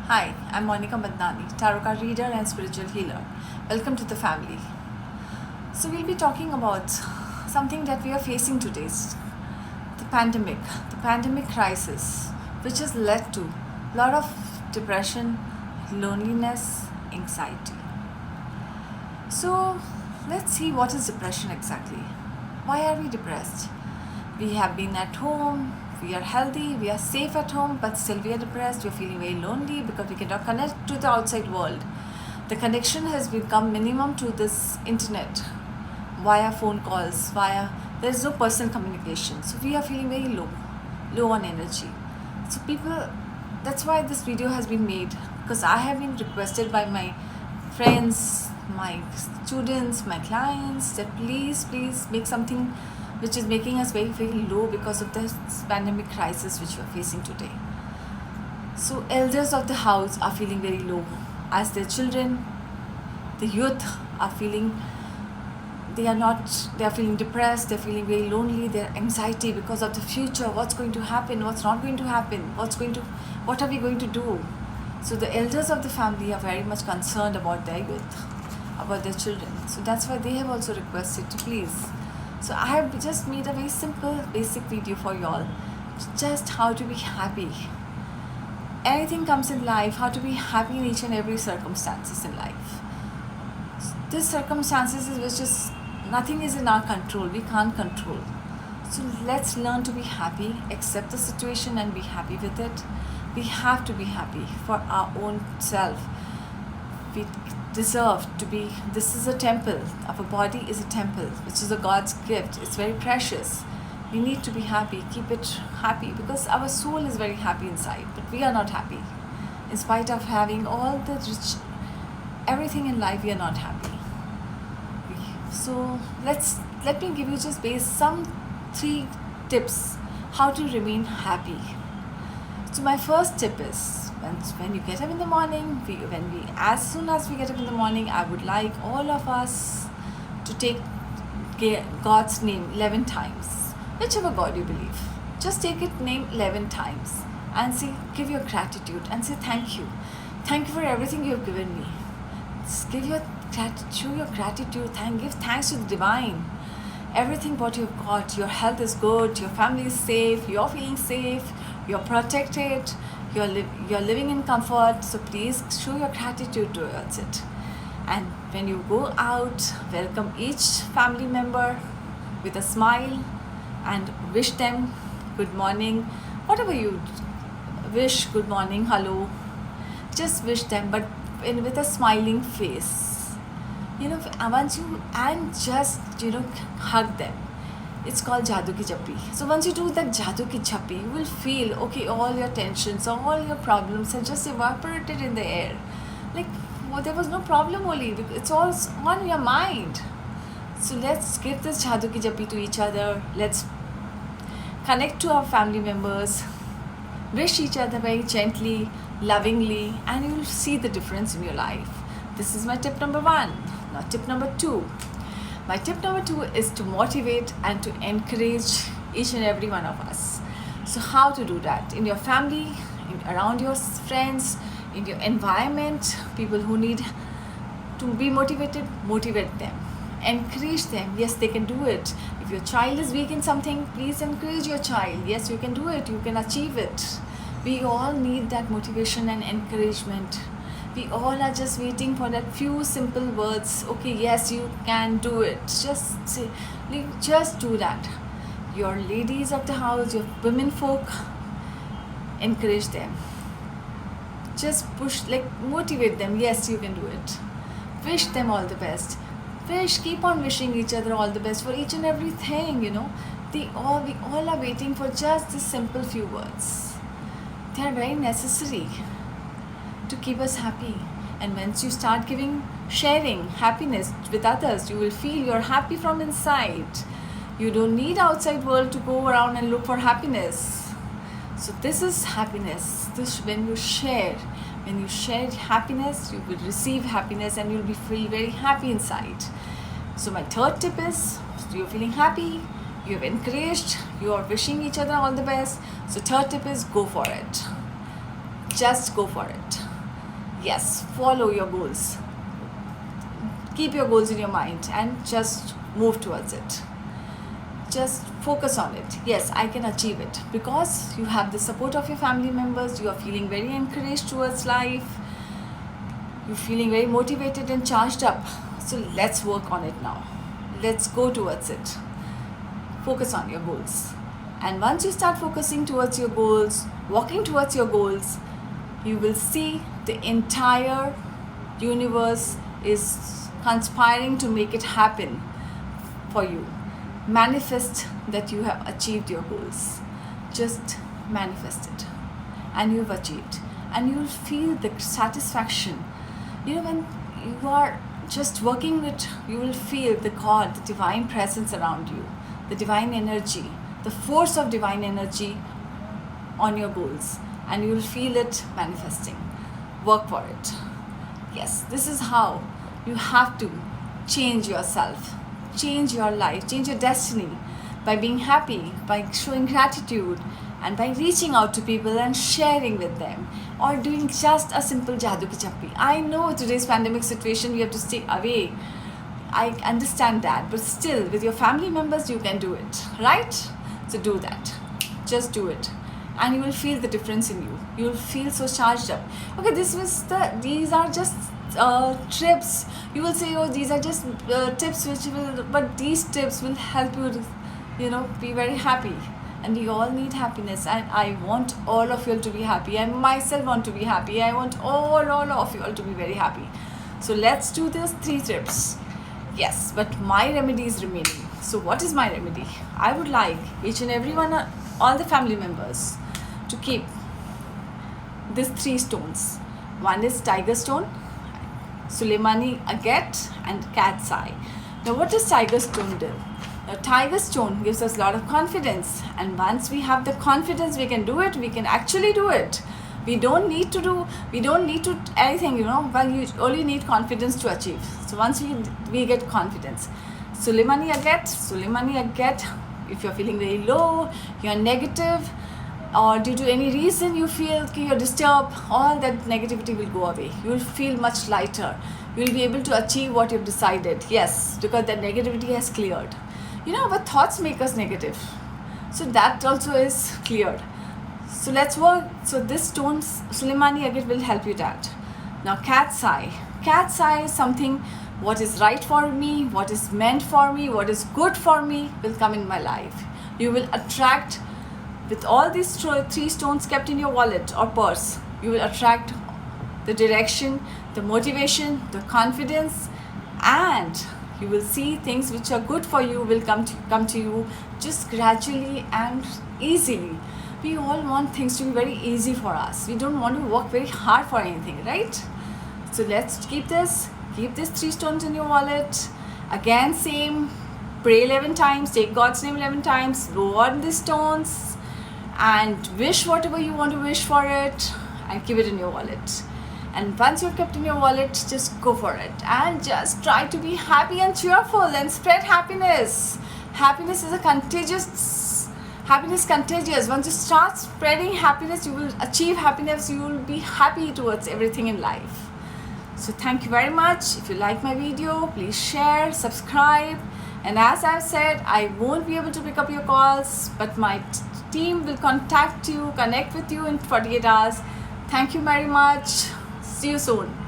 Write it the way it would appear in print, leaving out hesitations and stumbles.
Hi, I'm Monica Madnani, tarot card reader and spiritual healer. Welcome to the family. So, we'll be talking about something that we are facing today, the pandemic crisis, which has led to a lot of depression, loneliness, anxiety. So, let's see what is depression exactly. Why are we depressed? We have been at home, we are healthy, we are safe at home, but still we are depressed, we are feeling very lonely because we cannot connect to the outside world. The connection has become minimum to this internet via phone calls, there is no personal communication. So we are feeling very low on energy. So people, that's why this video has been made, because I have been requested by my friends, my students, my clients that please make something which is making us very low because of this pandemic crisis which we are facing today. So elders of the house are feeling very low, as their children, the youth are feeling, they are feeling depressed, they're feeling very lonely, their anxiety because of the future, what's going to happen, what's not going to happen, what are we going to do. So the elders of the family are very much concerned about their youth, about their children. So that's why they have also requested to please. So I have just made a very simple basic video for y'all, just how to be happy. Anything comes in life, how to be happy in each and every circumstances in life. This circumstances is which is nothing is in our control, we can't control. So let's learn to be happy, accept the situation and be happy with it. We have to be happy for our own self. We deserve to be, this is a temple, our body is a temple, which is a God's gift, it's very precious. We need to be happy, keep it happy, because our soul is very happy inside, but we are not happy. In spite of having all the rich, everything in life, we are not happy. So let me give you just some 3 tips how to remain happy. So my first tip is, when you get up in the morning, as soon as we get up in the morning, I would like all of us to take God's name 11 times, whichever God you believe. Just take it name 11 times and give your gratitude and say thank you. Thank you for everything you have given me. Just give your gratitude, show your gratitude, give thanks to the divine. Everything what you've got, your health is good, your family is safe, you're feeling safe, you're protected, you're living in comfort. So please show your gratitude towards it. And when you go out, welcome each family member with a smile and wish them good morning, whatever you wish, good morning, hello, just wish them, but with a smiling face. Once you, and just hug them. It's called Jadoo Ki Chappi. So once you do that Jadoo Ki Chappi, you will feel, okay, all your tensions, all your problems are just evaporated in the air. Like, there was no problem only. It's all on your mind. So let's give this Jadoo Ki Chappi to each other. Let's connect to our family members. Wish each other very gently, lovingly, and you will see the difference in your life. This is my tip number 1. Now tip number 2. My tip number 2 is to motivate and to encourage each and every one of us. So how to do that? In your family, around your friends, in your environment, people who need to be motivated, motivate them. Encourage them. Yes, they can do it. If your child is weak in something, please encourage your child. Yes, you can do it. You can achieve it. We all need that motivation and encouragement. We all are just waiting for that few simple words. Okay, yes, you can do it. Just say, just do that. Your ladies of the house, your women folk, encourage them. Just push, motivate them. Yes, you can do it. Wish them all the best. Keep on wishing each other all the best for each and everything, We all are waiting for just this simple few words. They are very necessary to keep us happy. And once you start sharing happiness with others, you will feel you're happy from inside. You don't need outside world to go around and look for happiness. So this is happiness. When you share happiness, you will receive happiness and you'll feel very happy inside. So my third tip is, you're feeling happy, you've encouraged, you are wishing each other all the best. So third tip is, go for it. Just go for it. Yes, follow your goals. Keep your goals in your mind and just move towards it. Just focus on it. Yes, I can achieve it, because you have the support of your family members. You are feeling very encouraged towards life. You're feeling very motivated and charged up. So let's work on it now. Let's go towards it. Focus on your goals. And once you start focusing towards your goals, walking towards your goals, you will see the entire universe is conspiring to make it happen for you. Manifest that you have achieved your goals. Just manifest it. And you've achieved. And you'll feel the satisfaction. You know, when you are just working it, you will feel the God, the divine presence around you, the divine energy, the force of divine energy on your goals, and you will feel it manifesting. Work for it. Yes, this is how you have to change yourself, change your life, change your destiny by being happy, by showing gratitude, and by reaching out to people and sharing with them, or doing just a simple jadoo ki chappi. I know today's pandemic situation, you have to stay away. I understand that, but still, with your family members, you can do it, right? So do that. Just do it, and you will feel the difference in you. You will feel so charged up. Okay, these are just tips. You will say, oh, these are just tips but these tips will help you, be very happy. And we all need happiness, and I want all of you all to be happy. I myself want to be happy. I want all of you all to be very happy. So let's do this 3 tips. Yes, but my remedy is remaining. So what is my remedy? I would like each and every one, all the family members, to keep these 3 stones. One is tiger stone, Sulaimani agate, and cat's eye. Now what does tiger stone do? Now tiger stone gives us a lot of confidence, and once we have the confidence we can do it, we can actually do it. We don't need to anything, well, you only need confidence to achieve. So once we get confidence. Sulaimani agate, if you're feeling very low, you're negative, or due to any reason you feel you're disturbed, all that negativity will go away. You will feel much lighter. You will be able to achieve what you've decided. Yes, because that negativity has cleared. Our thoughts make us negative. So that also is cleared. So let's work. So this stone, Sulaimani agate, will help you that. Now cat's eye. Cat's eye is something, what is right for me, what is meant for me, what is good for me will come in my life. You will attract, with all these 3 stones kept in your wallet or purse, you will attract the direction, the motivation, the confidence, and you will see things which are good for you will come to you just gradually and easily. We all want things to be very easy for us. We don't want to work very hard for anything, right? So let's keep these 3 stones in your wallet. Again, same, pray 11 times, take God's name 11 times, blow on these stones, and wish whatever you want to wish for it, and keep it in your wallet. And once you're kept in your wallet, just go for it, and just try to be happy and cheerful and spread happiness. Happiness is contagious. Once you start spreading happiness, you will achieve happiness. You will be happy towards everything in life. So thank you very much. If you like my video, please share, subscribe. And as I've said, I won't be able to pick up your calls, but my team will connect with you in 48 hours. Thank you very much. See you soon.